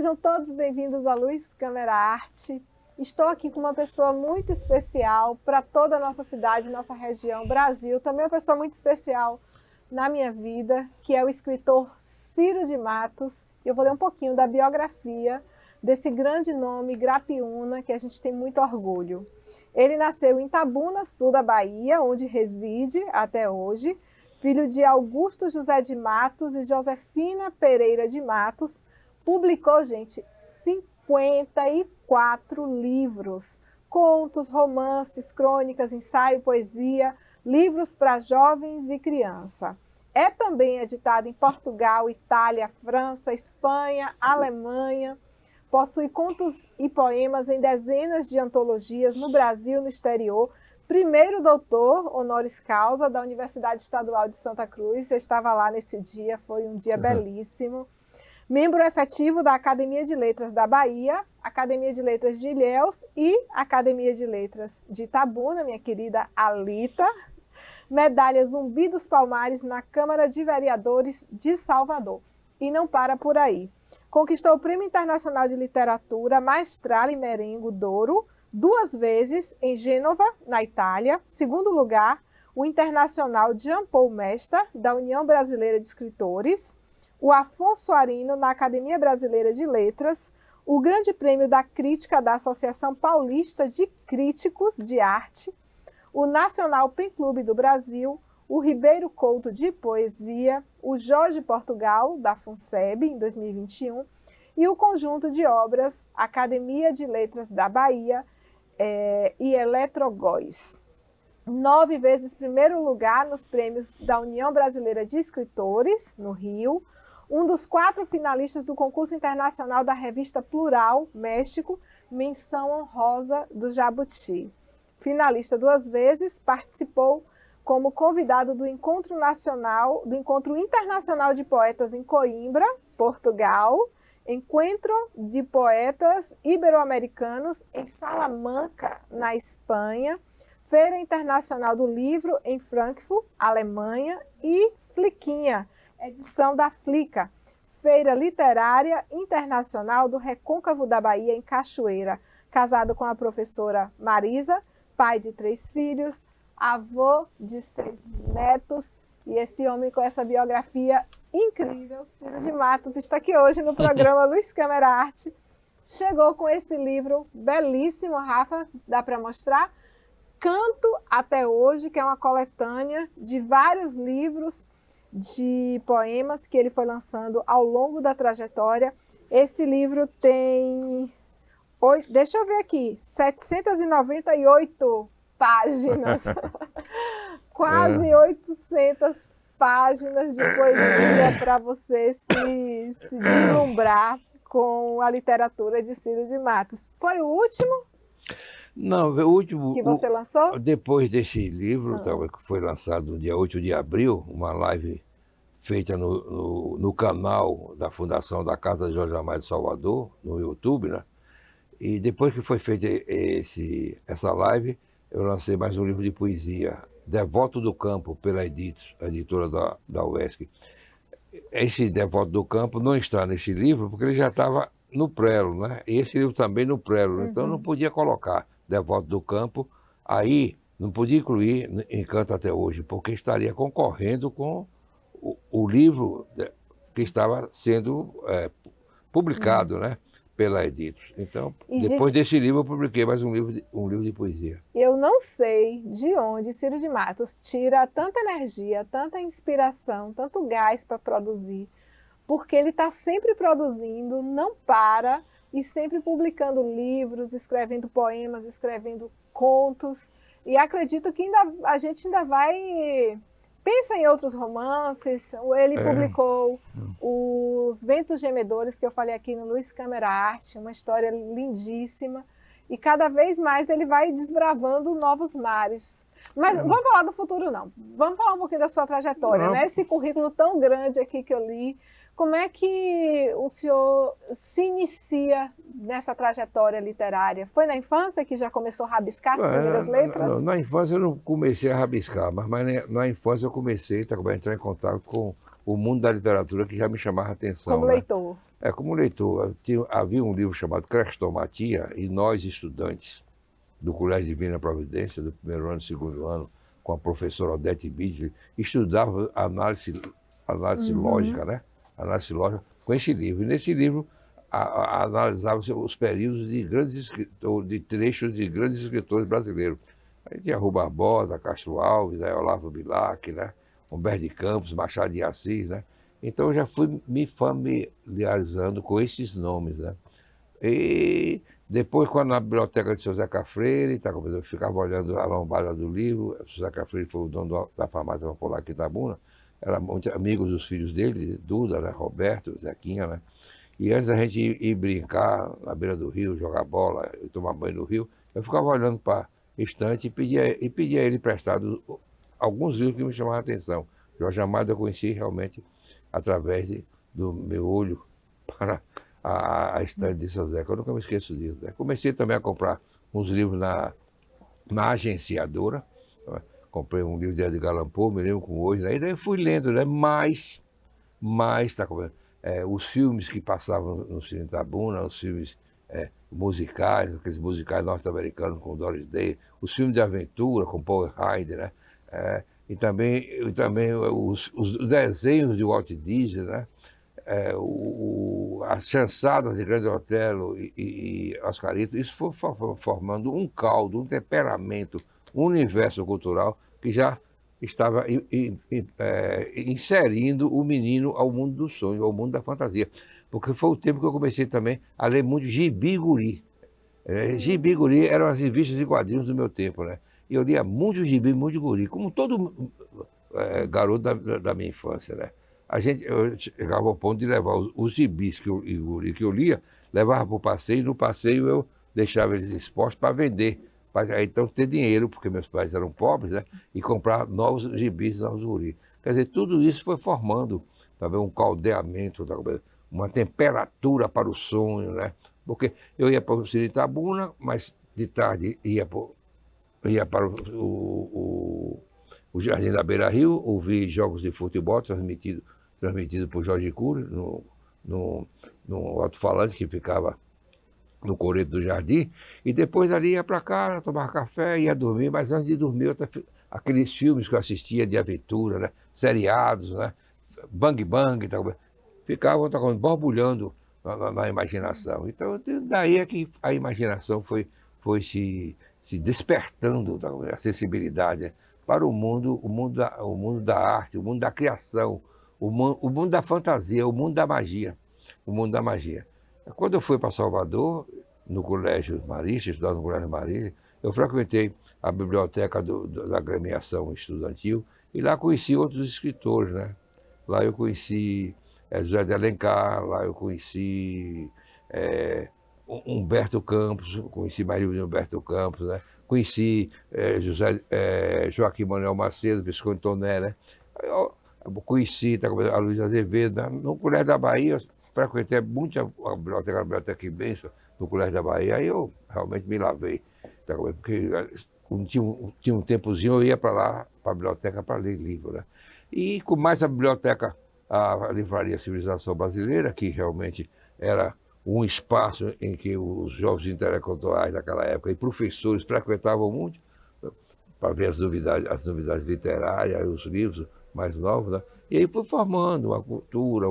Sejam todos bem-vindos a Luz Câmera Arte. Estou aqui com uma pessoa muito especial para toda a nossa cidade, nossa região, Brasil. Também uma pessoa muito especial na minha vida, que é o escritor Ciro de Matos. Eu vou ler um pouquinho da biografia desse grande nome, Grapiúna, que a gente tem muito orgulho. Ele nasceu em Itabuna, sul da Bahia, onde reside até hoje, filho de Augusto José de Matos e Josefina Pereira de Matos. Publicou, gente, 54 livros, contos, romances, crônicas, ensaio, poesia, livros para jovens e criança. É também editado em Portugal, Itália, França, Espanha, Alemanha. Possui contos e poemas em dezenas de antologias no Brasil e no exterior. Primeiro doutor honoris causa da Universidade Estadual de Santa Cruz. Eu estava lá nesse dia, foi um dia belíssimo. Membro efetivo da Academia de Letras da Bahia, Academia de Letras de Ilhéus e Academia de Letras de Itabuna, minha querida Alita. Medalha Zumbi dos Palmares na Câmara de Vereadores de Salvador. E não para por aí. Conquistou o Prêmio Internacional de Literatura Maestrale Merengo d'Oro 2 vezes em Gênova, na Itália. Segundo lugar, o Internacional Jean Paul Mesta, da União Brasileira de Escritores. O Afonso Arino, na Academia Brasileira de Letras, o Grande Prêmio da Crítica da Associação Paulista de Críticos de Arte, o Nacional Pen Clube do Brasil, o Ribeiro Couto de Poesia, o Jorge Portugal, da FUNSEB, em 2021, e o conjunto de obras Academia de Letras da Bahia e Eletrogóis. 9 vezes primeiro lugar nos prêmios da União Brasileira de Escritores, no Rio, um dos 4 finalistas do concurso internacional da revista Plural, México, menção honrosa do Jabuti. Finalista 2 vezes, participou como convidado do Encontro Internacional de Poetas em Coimbra, Portugal, Encontro de Poetas Ibero-Americanos em Salamanca, na Espanha, Feira Internacional do Livro em Frankfurt, Alemanha, e Fliquinha, edição da Flica, Feira Literária Internacional do Recôncavo da Bahia, em Cachoeira. Casado com a professora Marisa, pai de 3 filhos, avô de 6 netos, e esse homem com essa biografia incrível, Ciro de Matos, está aqui hoje no programa Luz Câmera Arte. Chegou com esse livro belíssimo, Rafa, dá para mostrar? Canto Até Hoje, que é uma coletânea de vários livros de poemas que ele foi lançando ao longo da trajetória. Esse livro tem, deixa eu ver aqui, 798 páginas, quase 800 páginas de poesia para você se deslumbrar com a literatura de Ciro de Matos. Foi o último? Não, o último... Que você lançou? Depois desse livro, que foi lançado no dia 8 de abril, uma live feita no canal da Fundação da Casa de Jorge Amado de Salvador, no YouTube, né? E depois que foi feita essa live, eu lancei mais um livro de poesia, Devoto do Campo, pela Editos, a editora da UESC. Esse Devoto do Campo não está nesse livro, porque ele já estava no prelo, né? E esse livro também no prelo, então eu não podia colocar Devoto do Campo, aí não podia incluir Encanto Até Hoje, porque estaria concorrendo com o livro que estava sendo publicado, né, pela Editos. Então, depois desse livro eu publiquei mais um livro de poesia. Eu não sei de onde Ciro de Matos tira tanta energia, tanta inspiração, tanto gás para produzir, porque ele está sempre produzindo, não para, e sempre publicando livros, escrevendo poemas, escrevendo contos. E acredito que a gente ainda vai... Pensa em outros romances. Ele publicou Os Ventos Gemedores, que eu falei aqui no Luz Câmera Arte, uma história lindíssima. E cada vez mais ele vai desbravando novos mares. Mas vamos falar do futuro, não. Vamos falar um pouquinho da sua trajetória, né? Esse currículo tão grande aqui que eu li. Como é que o senhor se inicia nessa trajetória literária? Foi na infância que já começou a rabiscar as primeiras letras? Na infância eu não comecei a rabiscar, mas na infância eu comecei a entrar em contato com o mundo da literatura, que já me chamava a atenção. Como leitor? como leitor, havia um livro chamado Crestomatia e Nós Estudantes, do Colégio Divina Providência, do primeiro ano e segundo ano, com a professora Odete Bidley, estudava análise lógica, né? Análise lógica com esse livro. E nesse livro analisava os períodos de grandes escritores, de trechos de grandes escritores brasileiros. Aí tinha Rui Barbosa, Castro Alves, aí Olavo Bilac, né? Humberto de Campos, Machado de Assis, né? Então eu já fui me familiarizando com esses nomes, né? E depois, quando na biblioteca de seu Zeca Freire, eu ficava olhando a lombada do livro, o seu Zeca Freire foi o dono da farmácia popular aqui em Itabuna, era muito amigo dos filhos dele, Duda, né? Roberto, Zequinha, né? E antes da gente ir brincar na beira do rio, jogar bola, tomar banho no rio, eu ficava olhando para a estante e pedia a ele emprestado alguns livros que me chamavam a atenção. Jorge Amado eu conheci realmente através do meu olho para a estante de seu Zeca. Eu nunca me esqueço disso, né? Comecei também a comprar uns livros na agenciadora. Né? Comprei um livro de Edgar Allan Poe, me lembro com hoje, né? E daí eu fui lendo, né? Mas tá comendo? Os filmes que passavam no Cine Itabuna, os filmes musicais, aqueles musicais norte-americanos com Doris Day, os filmes de aventura com Paul Hyde, né? E também os desenhos de Walt Disney, né? As chançadas de Grande Otelo e Oscarito, isso foi formando um caldo, um temperamento, um universo cultural que já estava inserindo o menino ao mundo do sonho, ao mundo da fantasia. Porque foi o tempo que eu comecei também a ler muito Gibi Guri. Gibi Guri eram as revistas e quadrinhos do meu tempo, né? E eu lia muito Gibi, muito Guri, como todo garoto da minha infância, né? Eu chegava ao ponto de levar os gibis e Guri que eu lia, levava para o passeio, e no passeio eu deixava eles expostos para vender. Para então ter dinheiro, porque meus pais eram pobres, né? E comprar novos gibis, novos Guri. Quer dizer, tudo isso foi formando também um caldeamento, uma temperatura para o sonho, né? Porque eu ia para o Cine Itabuna, mas de tarde ia para o Jardim da Beira Rio, ouvir jogos de futebol transmitido por Jorge Cury, no alto-falante que ficava no Coreto do Jardim, e depois ali ia para casa, tomar café, ia dormir, mas antes de dormir, aqueles filmes que eu assistia de aventura, né? Seriados, né? Bang Bang, ficavam borbulhando na imaginação. Então, daí é que a imaginação foi se despertando, a sensibilidade, né? Para o mundo da arte, o mundo da criação, o mundo da fantasia, o mundo da magia. O mundo da magia. Quando eu fui para Salvador, no Colégio Marista, estudava no Colégio Marista, eu frequentei a biblioteca da agremiação estudantil e lá conheci outros escritores, né? Lá eu conheci José de Alencar, lá eu conheci Humberto Campos, conheci Maria de Humberto Campos, né? Conheci Joaquim Manuel Macedo, Visconde Toné, né? Eu conheci a Luísa Azevedo, né? No Colégio da Bahia, eu frequentei muito a biblioteca imensa no Colégio da Bahia, aí eu realmente me lavei, porque tinha um tempozinho, eu ia para lá, para a biblioteca, para ler livro, né? E com mais a biblioteca, a Livraria Civilização Brasileira, que realmente era um espaço em que os jovens intelectuais daquela época e professores frequentavam muito para ver as novidades literárias, os livros mais novos, né? E aí foi formando uma cultura,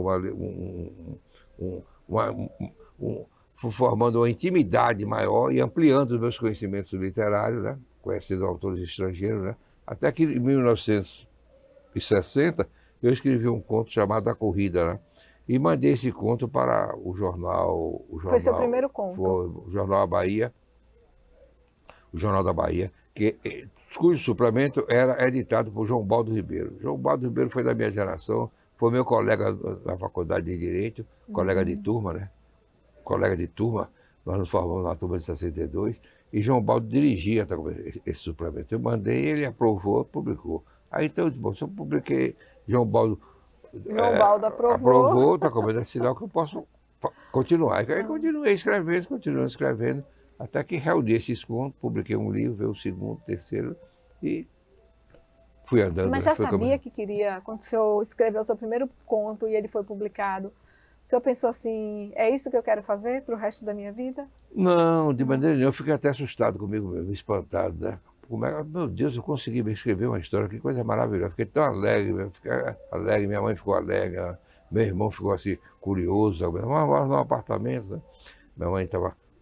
foi formando uma intimidade maior e ampliando os meus conhecimentos literários, né? Conhecendo autores estrangeiros, né? Até que em 1960 eu escrevi um conto chamado A Corrida, né? E mandei esse conto para o jornal. Foi seu primeiro conto? Foi o Jornal da Bahia, cujo suplemento era editado por João Baldo Ribeiro. João Baldo Ribeiro foi da minha geração, foi meu colega na faculdade de Direito, colega de turma, né? Colega de turma, nós nos formamos na turma de 62, e João Baldo dirigia esse suplemento. Eu mandei, ele aprovou, publicou. Aí então, bom, se eu publiquei, João Baldo aprovou, está como é sinal que eu posso continuar. Aí continuei escrevendo, até que reuni esses contos, publiquei um livro, veio o segundo, terceiro, e fui andando. Mas já sabia que queria, quando o senhor escreveu o seu primeiro conto e ele foi publicado, O senhor pensou assim, é isso que eu quero fazer para o resto da minha vida? Não, de maneira nenhuma. Eu fiquei até assustado comigo mesmo, espantado, né? Como é, meu Deus, eu consegui me escrever uma história, que coisa maravilhosa. Fiquei tão alegre, eu fiquei alegre, minha mãe ficou alegre, meu irmão ficou assim, curioso. Vamos morar num apartamento, né? Minha mãe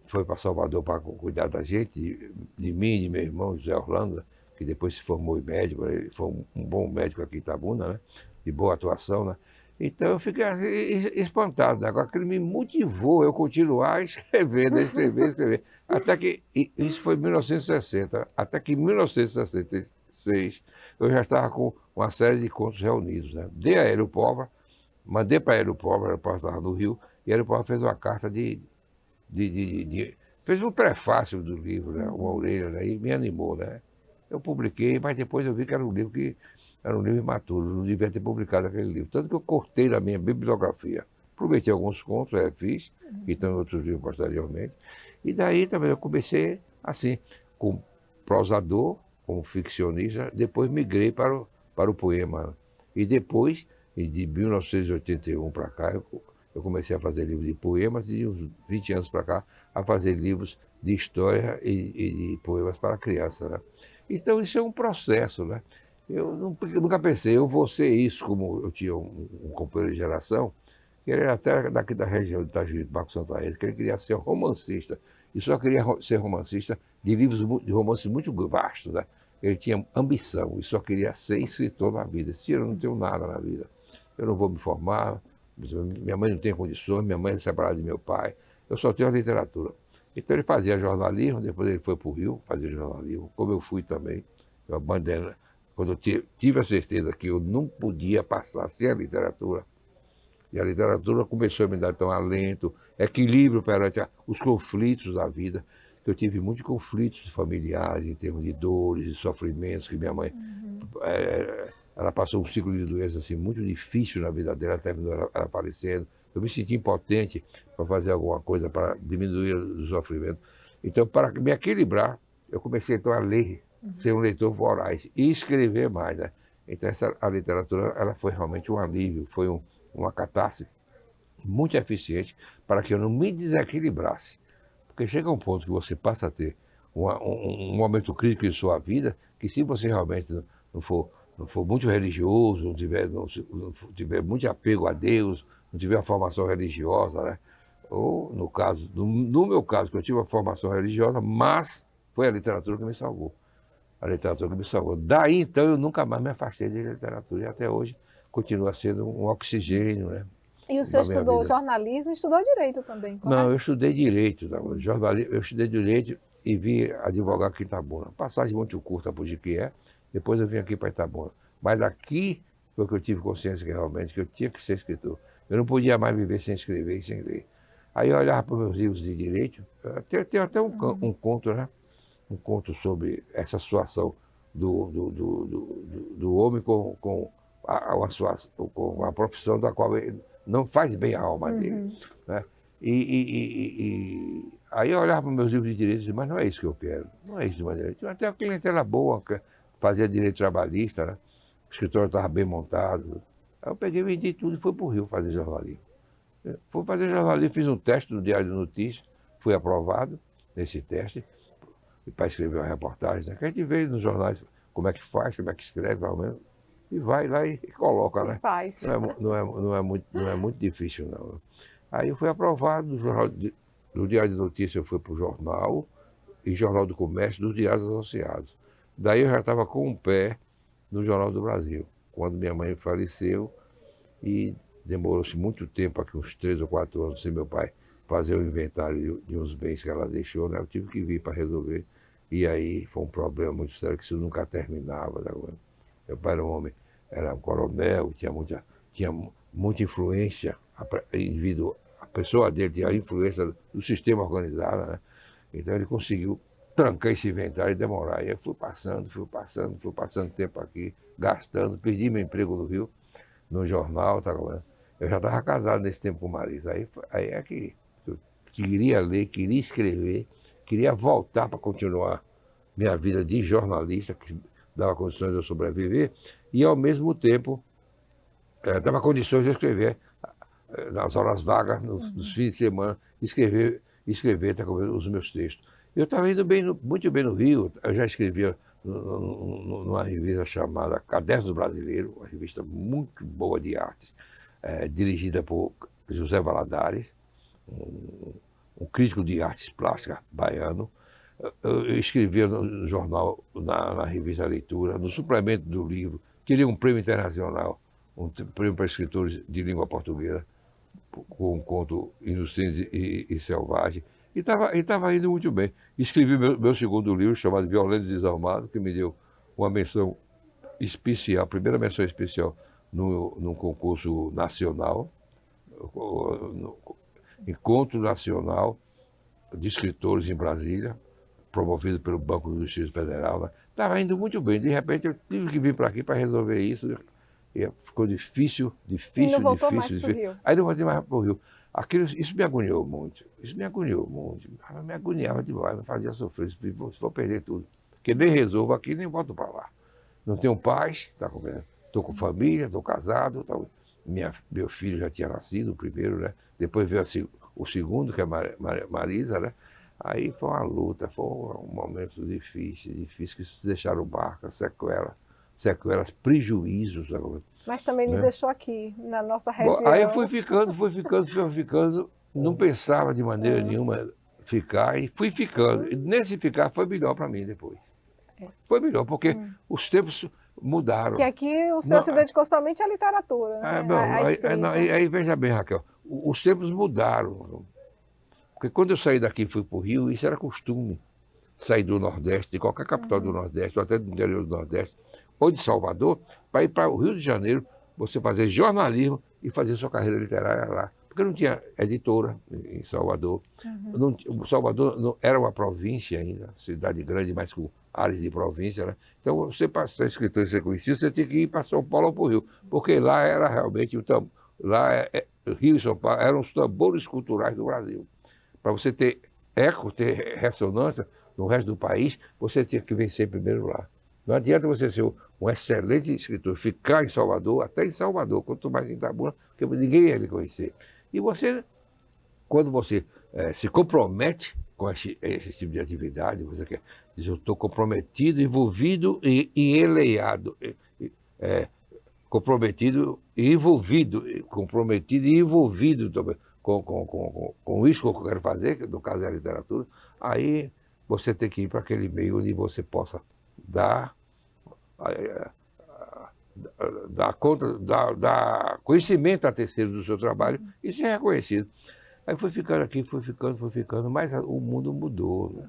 foi para Salvador para cuidar da gente, de mim, de meu irmão, José Orlando, que depois se formou em médico, ele foi um bom médico aqui em Itabuna, né? De boa atuação, né? Então eu fiquei assim, espantado, né? Agora aquilo me motivou eu continuar escrevendo, escrever, escrever. Até que, isso foi em 1960, até que em 1966 eu já estava com uma série de contos reunidos, né? Dei a Hélio Pova, mandei para Hélio Pova estava no Rio, e Hélio Pova fez uma carta fez um prefácio do livro, né? Uma orelha, né? E me animou, né? Eu publiquei, mas depois eu vi que era um livro imaturo, não devia ter publicado aquele livro. Tanto que eu cortei da minha bibliografia. Aproveitei alguns contos, fiz, que estão em outros livros posteriormente. E daí também eu comecei assim, como prosador, como ficcionista, depois migrei para o poema. E depois, de 1981 para cá, eu comecei a fazer livros de poemas e de uns 20 anos para cá a fazer livros de história e de poemas para criança, né? Então isso é um processo, né? Eu nunca pensei, eu vou ser isso, como eu tinha um companheiro de geração, que ele era até daqui da região de Itajuípe, Marco Santa Rita, que ele queria ser romancista, e só queria ser romancista de livros de romances muito vastos, né? Ele tinha ambição e só queria ser escritor na vida. Esse eu não tenho nada na vida. Eu não vou me formar, minha mãe não tem condições, minha mãe é separada de meu pai, eu só tenho a literatura. Então ele fazia jornalismo, depois ele foi para o Rio fazer jornalismo, como eu fui também. Eu abandonei, quando eu tive a certeza que eu não podia passar sem a literatura, e a literatura começou a me dar então alento, equilíbrio perante os conflitos da vida. Eu tive muitos conflitos familiares, em termos de dores e sofrimentos, que minha mãe ela passou um ciclo de doença assim, muito difícil na vida dela, terminou ela falecendo. Eu me senti impotente para fazer alguma coisa para diminuir o sofrimento. Então, para me equilibrar, eu comecei então a ler, ser um leitor voraz e escrever mais, né? Então, a literatura ela foi realmente um alívio, foi uma catarse muito eficiente para que eu não me desequilibrasse. Porque chega um ponto que você passa a ter um momento crítico em sua vida, que se você realmente não for muito religioso, não tiver muito apego a Deus, não tiver uma formação religiosa, né? Ou, no meu caso, que eu tive uma formação religiosa, mas foi a literatura que me salvou. A literatura que me salvou. Daí, então, eu nunca mais me afastei da literatura. E até hoje continua sendo um oxigênio, né? E o senhor estudou jornalismo e estudou direito também, correto? Não, eu estudei direito. Eu estudei direito e vim advogar aqui em Itabuna. Passagem muito curta para o Jiquié, depois eu vim aqui para Itabuna. Mas aqui foi que eu tive consciência que realmente que eu tinha que ser escritor. Eu não podia mais viver sem escrever e sem ler. Aí eu olhava para os meus livros de direito, tem até um conto, né? Um conto sobre essa situação do homem com a profissão da qual ele não faz bem a alma dele, né? Aí eu olhava para os meus livros de direito e dizia, mas não é isso que eu quero, não é isso de maneira. Tinha até uma clientela boa, que fazia direito trabalhista, né? O escritório estava bem montado. Aí eu peguei, vendi tudo e fui para o Rio fazer jornalismo. Fui fazer jornalismo, fiz um teste no Diário de Notícias, fui aprovado nesse teste, para escrever uma reportagem, né? Que a gente vê nos jornais como é que faz, como é que escreve, pelo menos, e vai lá e coloca, né? Faz. Não é muito difícil, não. Aí eu fui aprovado do Diário de Notícias, eu fui para o jornal, e Jornal do Comércio, dos Diários Associados. Daí eu já estava com um pé no Jornal do Brasil, quando minha mãe faleceu, e demorou-se muito tempo, aqui uns 3 ou 4 anos, sem meu pai fazer o inventário de uns bens que ela deixou, né? Eu tive que vir para resolver. E aí foi um problema muito sério, que isso nunca terminava. Né? Meu pai era um homem, era um coronel, tinha muita influência, a pessoa dele tinha a influência do sistema organizado, né? Então ele conseguiu trancar esse inventário e demorar. E eu fui passando tempo aqui, gastando, perdi meu emprego no Rio, no jornal, tá vendo? Eu já estava casado nesse tempo com o Marisa. Aí é que eu queria ler, queria escrever, queria voltar para continuar minha vida de jornalista, que dava condições de eu sobreviver, e ao mesmo tempo dava condições de eu escrever nas horas vagas, nos fins de semana, escrever os meus textos. Eu estava indo muito bem no Rio, eu já escrevia numa revista chamada Cadernos Brasileiro, uma revista muito boa de artes, dirigida por José Valadares, um crítico de artes plásticas baiano. Eu escrevia no jornal, na revista Leitura, no suplemento do livro, queria um prêmio internacional, um prêmio para escritores de língua portuguesa, com um conto inocente e selvagem, e estava indo muito bem. Escrevi meu segundo livro, chamado Violentos e Desalmados, que me deu uma menção especial, primeira menção especial num concurso nacional, no Encontro Nacional de Escritores em Brasília, promovido pelo Banco do Distrito Federal. Estava indo muito bem, de repente eu tive que vir para aqui para resolver isso. E ficou difícil. E não voltou mais para o Rio? Aí não voltei mais para o Rio. Isso me agoniou muito. Me agoniava demais, me fazia sofrer. Vou perder tudo. Porque nem resolvo aqui, nem volto para lá. Não tenho paz, tá compreendendo? Estou com família, estou casado. Meu filho já tinha nascido, o primeiro, né? Depois veio o segundo, que é Marisa, né? Aí foi uma luta, foi um momento difícil que deixaram marca, sequelas, prejuízos. Mas também me deixou aqui, na nossa região. Bom, aí eu fui ficando, não pensava de maneira nenhuma ficar, e fui ficando. E nesse ficar foi melhor para mim depois. Foi melhor, porque os tempos mudaram. Que aqui o senhor se dedicou somente à literatura, né? Aí veja bem, Raquel, os tempos mudaram. Porque quando eu saí daqui e fui para o Rio, isso era costume. Sair do Nordeste, de qualquer capital do Nordeste, ou até do interior do Nordeste, ou de Salvador, para ir para o Rio de Janeiro, você fazer jornalismo e fazer sua carreira literária lá. Porque não tinha editora em Salvador. Salvador era uma província ainda, cidade grande, mas com áreas de província, né? Então, você para ser escritor e ser conhecido, você tinha que ir para São Paulo ou para o Rio, porque lá era realmente Rio e São Paulo eram os tambores culturais do Brasil. Para você ter eco, ter ressonância no resto do país, você tinha que vencer primeiro lá. Não adianta você ser um excelente escritor, ficar em Salvador, até em Salvador, quanto mais em Itabuna, porque ninguém ia lhe conhecer. E você, quando você se compromete com esse tipo de atividade, você quer dizer, eu estou comprometido, envolvido e enleado. Comprometido e envolvido também com isso que eu quero fazer, que no caso é a literatura. Aí você tem que ir para aquele meio onde você possa dar conhecimento a terceiros do seu trabalho e ser reconhecido. Aí fui ficando aqui, fui ficando, mas o mundo mudou. Né?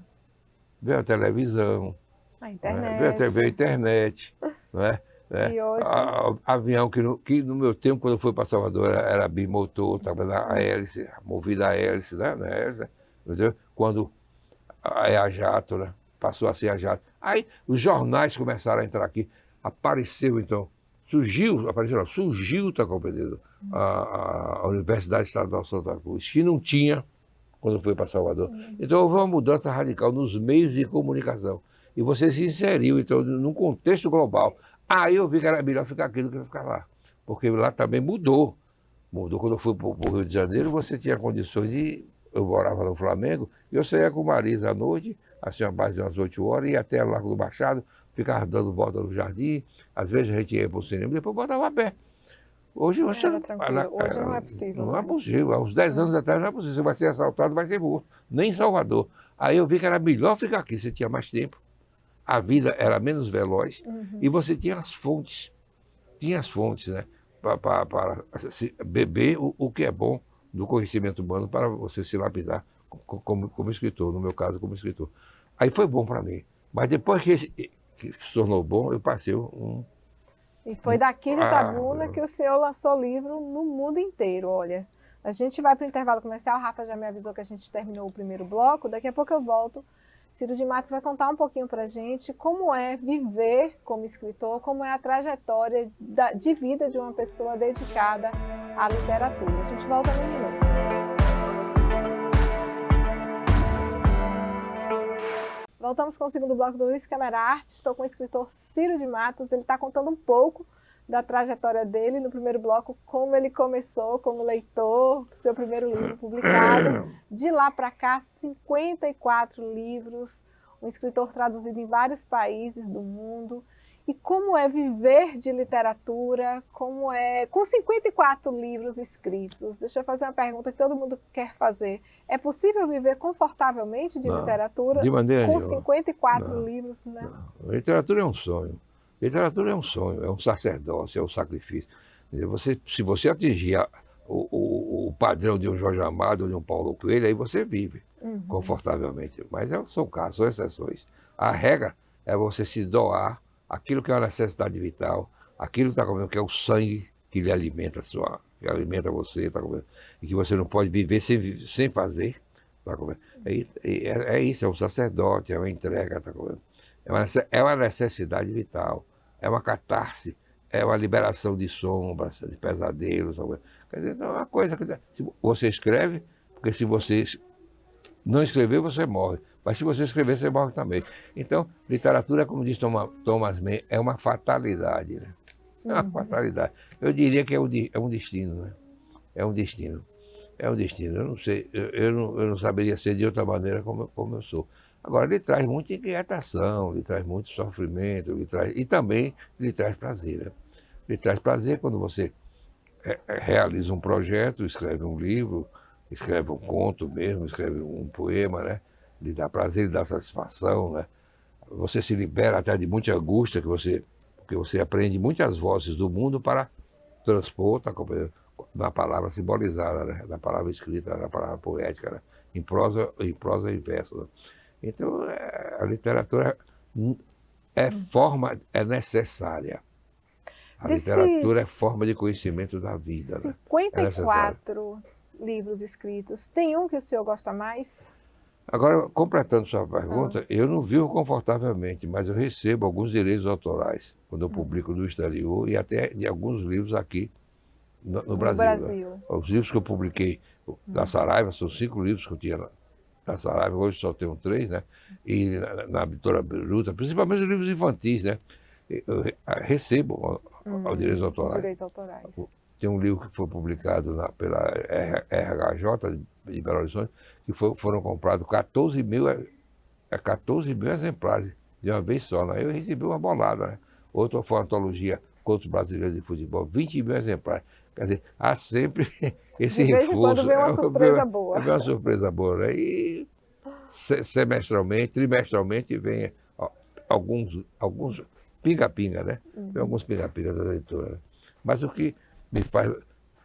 Veio a televisão, a internet. Veio a internet, né? E hoje? Avião que no meu tempo, quando eu fui para Salvador, era bimotor, estava na hélice, movida a hélice, né? Na hélice, entendeu? Quando a jato, né? Passou a ser a jato. Aí os jornais começaram a entrar aqui. Apareceu, então, surgiu, tá compreendendo? A Universidade Estadual Santa Cruz, que não tinha quando eu fui para Salvador. Então houve uma mudança radical nos meios de comunicação. E você se inseriu, então, num contexto global. Aí eu vi que era melhor ficar aqui do que ficar lá. Porque lá também mudou. Mudou. Quando eu fui para o Rio de Janeiro, você tinha condições de... Eu morava no Flamengo, e eu saía com Marisa à noite, assim, a base de umas 8 horas, ia até o Largo do Machado, ficava dando volta no jardim, às vezes a gente ia para o cinema, depois botava a pé. Hoje você hoje não é possível. Não é possível. Há uns 10 anos atrás não é possível. Você vai ser assaltado, vai ser morto. Nem em Salvador. Aí eu vi que era melhor ficar aqui, você tinha mais tempo. A vida era menos veloz e você tinha as fontes. Tinha as fontes, né? Para beber o que é bom do conhecimento humano para você se lapidar como escritor, no meu caso, como escritor. Aí foi bom para mim. Mas depois que se tornou bom, eu passei E foi daqui de Itabuna que o senhor lançou livro no mundo inteiro, olha. A gente vai para o intervalo comercial, o Rafa já me avisou que a gente terminou o primeiro bloco, daqui a pouco eu volto. Ciro de Matos vai contar um pouquinho para a gente como é viver como escritor, como é a trajetória de vida de uma pessoa dedicada à literatura. A gente volta no minuto. Voltamos com o segundo bloco do Luiz Câmara Arte. Estou com o escritor Ciro de Matos. Ele está contando um pouco da trajetória dele, no primeiro bloco, como ele começou como leitor, seu primeiro livro publicado. De lá para cá, 54 livros, um escritor traduzido em vários países do mundo. E como é viver de literatura, como é com 54 livros escritos? Deixa eu fazer uma pergunta que todo mundo quer fazer. É possível viver confortavelmente de literatura de maneira com nenhuma. 54 livros? Né? Não. Literatura é um sonho. Literatura é um sonho, é um sacerdócio, é um sacrifício. Se você atingir o padrão de um Jorge Amado ou de um Paulo Coelho, aí você vive confortavelmente. Mas são casos, são exceções. A regra é você se doar aquilo que é uma necessidade vital, aquilo que está comendo, que é o sangue que lhe alimenta, que alimenta você, tá comendo, e que você não pode viver sem fazer. Tá comendo. É isso, é um sacerdote, é uma entrega, tá comendo. É uma necessidade vital, é uma catarse, é uma liberação de sombras, de pesadelos. Tá, quer dizer, é uma coisa que você escreve, porque se você não escrever, você morre. Mas se você escrever, você morre também. Então, literatura, como diz Thomas Mann, é uma fatalidade. Né? É uma fatalidade. Eu diria que é um destino. Né? É um destino. É um destino. Eu não sei, eu não saberia ser de outra maneira como eu sou. Agora, ele traz muita inquietação, ele traz muito sofrimento, e também lhe traz prazer. Né? Ele traz prazer quando você realiza um projeto, escreve um livro, escreve um conto mesmo, escreve um poema, né? Lhe dá prazer, lhe dá satisfação, né? Você se libera até de muita angústia, porque você aprende muitas vozes do mundo para transpor, tá, na palavra simbolizada, né? Na palavra escrita, na palavra poética, né? Em prosa e verso. Né? Então, a literatura é necessária. A literatura é forma de conhecimento da vida. 54 livros escritos. Tem um que o senhor gosta mais? Agora, completando sua pergunta, eu não vivo confortavelmente, mas eu recebo alguns direitos autorais quando eu publico no exterior e até de alguns livros aqui no Brasil. Né? Os livros que eu publiquei da Saraiva, são 5 livros que eu tinha da Saraiva, hoje só tenho 3, né? E na Editora Bruta, principalmente os livros infantis, né? Eu recebo os direitos autorais. Tem um livro que foi publicado pela RHJ de Belo Horizonte, que foram comprados 14 mil exemplares de uma vez só. Né? Eu recebi uma bolada. Né? Outra foi uma antologia Contos Brasileiros de Futebol, 20 mil exemplares. Quer dizer, há sempre esse reforço. Quando vem uma surpresa boa. Vem uma surpresa boa. Né? E semestralmente, trimestralmente, vem alguns pinga-pinga, né? Tem alguns pinga-pingas da leitura. Né? Mas o que me faz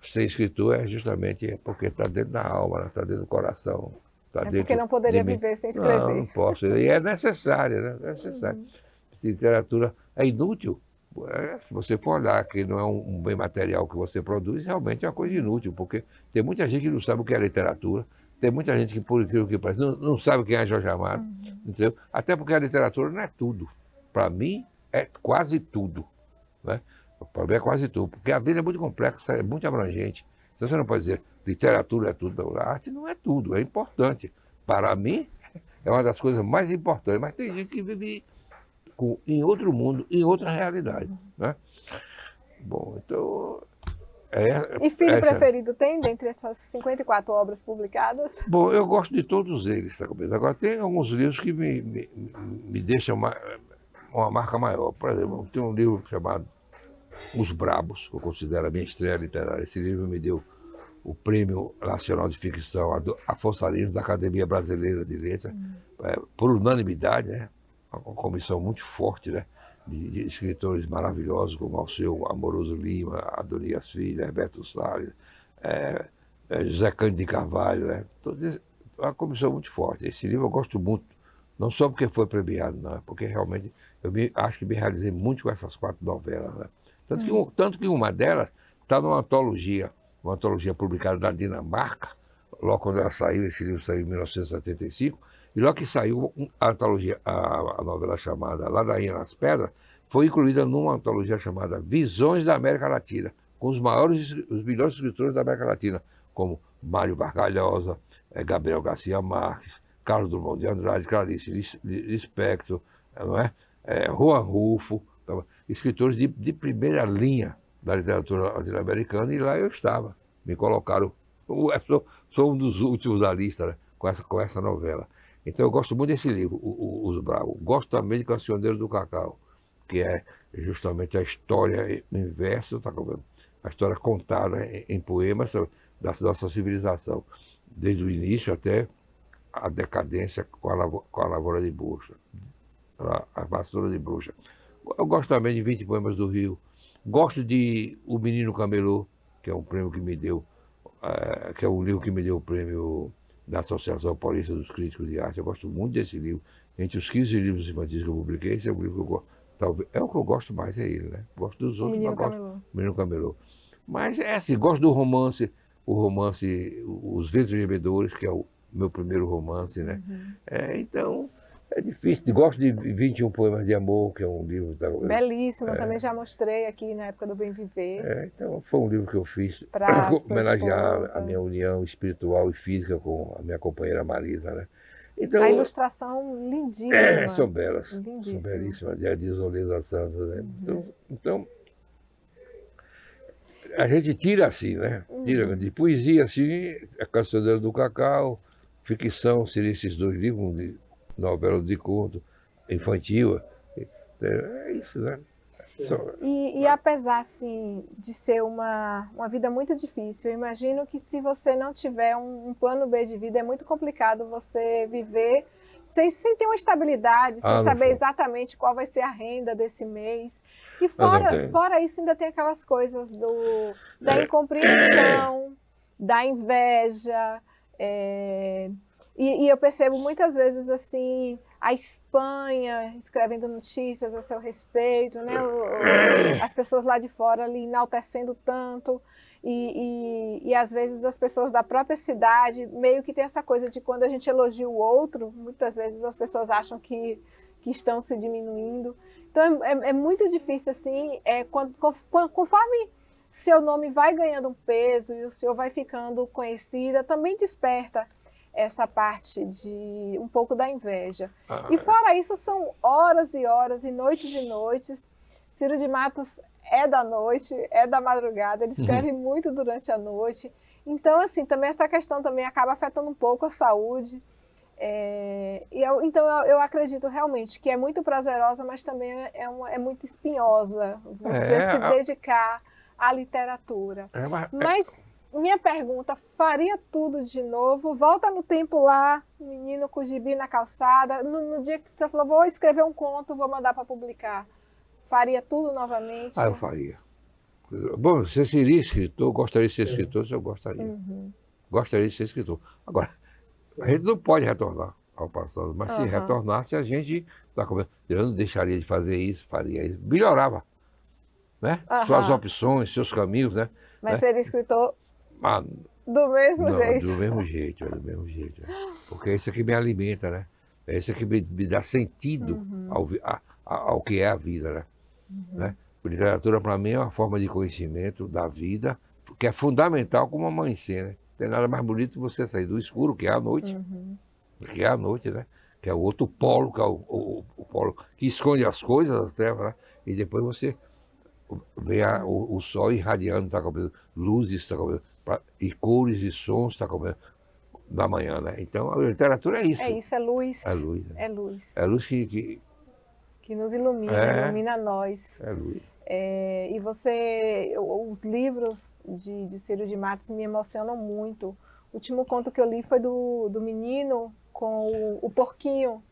ser escritor é justamente porque está dentro da alma, está dentro do coração. Porque não poderia viver sem escrever. Não posso. E é necessário, né? É necessário. Literatura é inútil. Se você for olhar que não é um bem material que você produz, realmente é uma coisa inútil, porque tem muita gente que não sabe o que é literatura, tem muita gente que, por incrível que pareça, não sabe quem é Jorge Amado, entendeu? Até porque a literatura não é tudo. Para mim, é quase tudo. Né? Para mim é quase tudo, porque a vida é muito complexa, é muito abrangente. Então você não pode dizer literatura é tudo. A arte não é tudo, é importante. Para mim, é uma das coisas mais importantes. Mas tem gente que vive em outro mundo, em outra realidade. Né? Bom, então... E filho preferido tem dentre essas 54 obras publicadas? Bom, eu gosto de todos eles, tá comigo? Agora tem alguns livros que me deixam uma marca maior. Por exemplo, tem um livro chamado Os Brabos, que eu considero a minha estreia literária. Esse livro me deu o Prêmio Nacional de Ficção Afonso Arinos, da Academia Brasileira de Letras, por unanimidade, né? Uma comissão muito forte, né? De escritores maravilhosos, como Alceu Amoroso Lima, Adonias Filho, Herberto Salles, José Cândido de Carvalho, né? Uma comissão muito forte. Esse livro eu gosto muito, não só porque foi premiado, não, porque realmente acho que me realizei muito com essas 4 novelas. Né? Tanto que uma delas está numa antologia publicada na Dinamarca, logo quando ela saiu, esse livro saiu em 1975, e logo que saiu a antologia, a novela chamada Ladainha nas Pedras, foi incluída numa antologia chamada Visões da América Latina, com os melhores escritores da América Latina, como Mário Vargalhosa, Gabriel Garcia Marques, Carlos Drummond de Andrade, Clarice Lispector, não é? Juan Rulfo, escritores de primeira linha da literatura latino-americana, e lá eu estava. Me colocaram, sou um dos últimos da lista, né, com essa novela. Então eu gosto muito desse livro, Os Bravos. Gosto também de Cancioneiro do Cacau, que é justamente a história em verso, tá vendo? A história contada em poemas da nossa civilização, desde o início até a decadência com a lavoura de bucha, a vassoura de bruxa. Eu gosto também de 20 Poemas do Rio. Gosto de O Menino Camelô, que é um prêmio que me deu, que é um livro que me deu o prêmio da Associação Paulista dos Críticos de Arte. Eu gosto muito desse livro. Entre os 15 livros infantis que eu publiquei, esse é o livro que eu gosto. Talvez, é o que eu gosto mais, é ele, né? Gosto dos outros, mas gosto do Menino Camelô. Mas é assim, gosto do romance, o romance Os Ventos Gemedores, que é o meu primeiro romance, né? Então, é difícil. Gosto de 21 Poemas de Amor, que é um livro... Belíssimo, também já mostrei aqui na época do Bem Viver. Então, foi um livro que eu fiz para homenagear a minha união espiritual e física com a minha companheira Marisa, né? Então, a ilustração lindíssima. São belas, lindíssima. São belíssimas, de Isoleza Santos, né? Então, a gente tira assim, né? Tira de poesia, assim, A Cancioneira do Cacau, ficção, seriam esses dois livros, de novela de conto, infantil. É isso, né? E apesar, assim, de ser uma vida muito difícil, eu imagino que se você não tiver um plano B de vida, é muito complicado você viver sem ter uma estabilidade, sem saber exatamente qual vai ser a renda desse mês. E fora isso, ainda tem aquelas coisas da incompreensão, da inveja. E eu percebo muitas vezes, assim, a Espanha escrevendo notícias a seu respeito, né? As pessoas lá de fora ali enaltecendo tanto. E às vezes as pessoas da própria cidade meio que tem essa coisa de quando a gente elogia o outro, muitas vezes as pessoas acham que estão se diminuindo. Então é muito difícil, assim, conforme seu nome vai ganhando um peso e o senhor vai ficando conhecida, também desperta essa parte de um pouco da inveja. E fora isso, são horas e horas e noites. Ciro de Matos é da noite, é da madrugada, ele escreve muito durante a noite. Então, assim, também essa questão também acaba afetando um pouco a saúde. Então, eu acredito realmente que é muito prazerosa, mas também é muito espinhosa você se dedicar à literatura. Mas minha pergunta, faria tudo de novo? Volta no tempo lá, menino com o gibi na calçada, no dia que você falou, vou escrever um conto, vou mandar para publicar. Faria tudo novamente? Eu faria. Bom, se eu seria escritor, gostaria de ser escritor, eu gostaria. Gostaria de ser escritor. Agora, a gente não pode retornar ao passado, mas se retornasse, a gente, eu não deixaria de fazer isso, faria isso, melhorava, né? Suas opções, seus caminhos, né? Mas seria escritor do mesmo jeito? Do mesmo jeito. Porque é isso que me alimenta, né? É isso que me dá sentido ao que é a vida, né? Né? Literatura, para mim, é uma forma de conhecimento da vida, que é fundamental como amanhecer, né? Não tem nada mais bonito que você sair do escuro, que é a noite, né? Que é o outro polo, que é o polo que esconde as coisas, as trevas, né? E depois você vê o sol irradiando, tá com luzes, tá com e cores e sons, tá com da manhã, né? Então, a literatura é isso. É isso, é luz. É luz. Né? É luz. É luz que nos ilumina, ilumina nós. É luz. E os livros de Ciro de Matos me emocionam muito. O último conto que eu li foi do menino com o porquinho,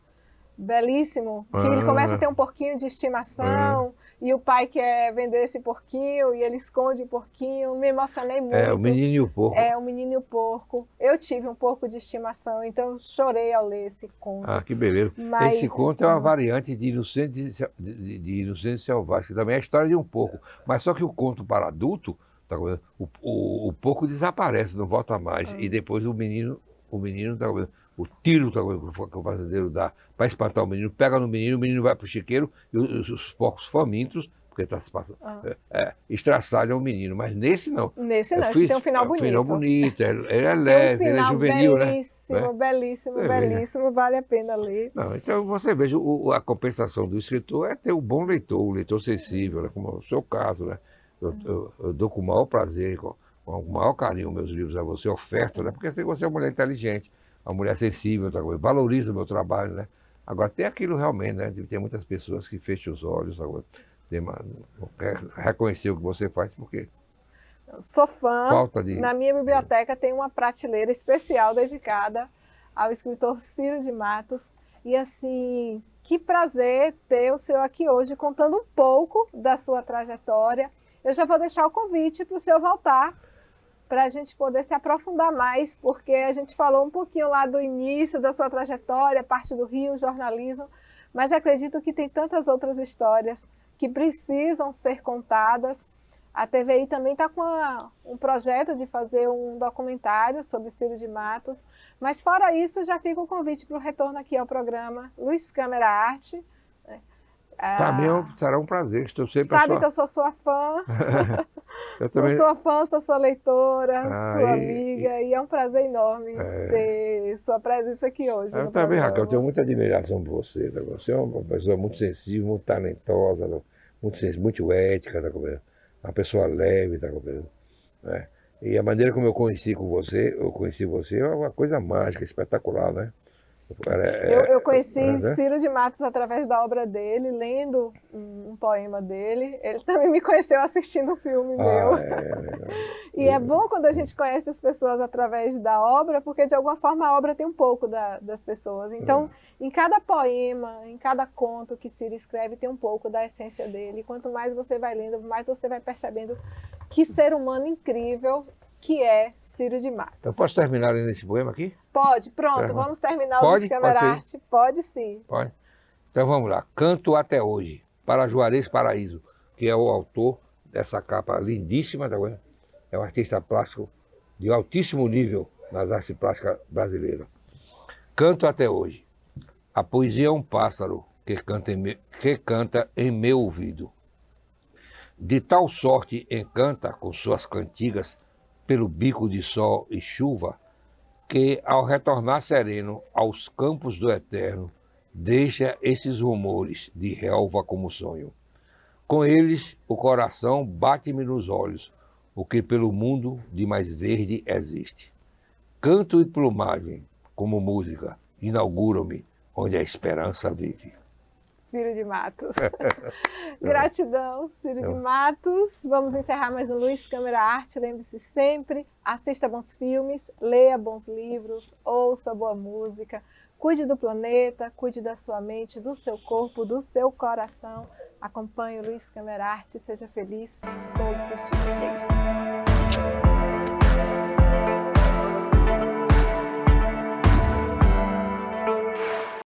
belíssimo, que ele começa a ter um porquinho de estimação, e o pai quer vender esse porquinho, e ele esconde o porquinho. Me emocionei muito. O Menino e o Porco. O Menino e o Porco. Eu tive um porco de estimação, então eu chorei ao ler esse conto. Que beleza. Mas, esse conto é uma variante de Inocente Selvagem, que também é a história de um porco. Mas só que o conto para adulto, tá, o porco desaparece, não volta mais. E depois o menino tá, o tiro que o fazendeiro dá para espantar o menino, pega no menino, o menino vai para o chiqueiro, e os porcos famintos, porque está se passando. Estraçalho é um menino, mas nesse não. Nesse não, esse tem um final bonito. Final bonito, ele é leve, ele é juvenil, belíssimo, belíssimo, belíssimo, vale a pena ler. Não, então você veja, a compensação do escritor é ter um bom leitor, um leitor sensível, né, como é o seu caso, né? Eu dou com o maior prazer, com o maior carinho meus livros a você, oferta, né? Porque você é uma mulher inteligente, uma mulher sensível, valoriza o meu trabalho, né? Agora tem aquilo realmente, né? Tem muitas pessoas que fecham os olhos, não quer reconhecer o que você faz, porque sou fã. Na minha biblioteca tem uma prateleira especial dedicada ao escritor Ciro de Matos. E assim, que prazer ter o senhor aqui hoje contando um pouco da sua trajetória. Eu já vou deixar o convite para o senhor voltar, para a gente poder se aprofundar mais, porque a gente falou um pouquinho lá do início da sua trajetória, parte do Rio, jornalismo, mas acredito que tem tantas outras histórias que precisam ser contadas. A TVI também está com um projeto de fazer um documentário sobre Ciro de Matos, mas fora isso já fica o convite para o retorno aqui ao programa Luz Câmera Arte. Para mim será um prazer, estou sempre Sabe que eu sou sua fã, sou sua fã, sou sua leitora, sua amiga, e é um prazer enorme ter sua presença aqui hoje. Eu também, Raquel, eu tenho muita admiração por você. Tá? Você é uma pessoa muito sensível, muito talentosa, muito ética, tá? Uma pessoa leve, tá? Né? E a maneira como eu conheci você é uma coisa mágica, espetacular, né? Eu conheci Ciro de Matos através da obra dele, lendo um poema dele. Ele também me conheceu assistindo um filme meu. E é bom quando a gente conhece as pessoas através da obra, porque de alguma forma a obra tem um pouco das pessoas. Então, em cada poema, em cada conto que Ciro escreve, tem um pouco da essência dele. E quanto mais você vai lendo, mais você vai percebendo que ser humano incrível que é Ciro de Matos. Eu posso terminar lendo esse poema aqui? Pode, pronto, vamos terminar o Luz Câmera Arte. Pode sim. Pode. Então vamos lá. Canto até hoje, para Juarez Paraíso, que é o autor dessa capa lindíssima, tá vendo? É um artista plástico de altíssimo nível nas artes plásticas brasileiras. Canto até hoje. A poesia é um pássaro que canta em meu ouvido. De tal sorte encanta com suas cantigas pelo bico de sol e chuva, que, ao retornar sereno aos campos do eterno, deixa esses rumores de relva como sonho. Com eles, o coração bate-me nos olhos, o que pelo mundo de mais verde existe. Canto e plumagem, como música, inauguram-me onde a esperança vive. Ciro de Matos. Gratidão, Ciro de Matos. Vamos encerrar mais um Luz Câmera Arte. Lembre-se sempre, assista bons filmes, leia bons livros, ouça boa música, cuide do planeta, cuide da sua mente, do seu corpo, do seu coração. Acompanhe o Luz Câmera Arte, seja feliz todos os dias. Beijos.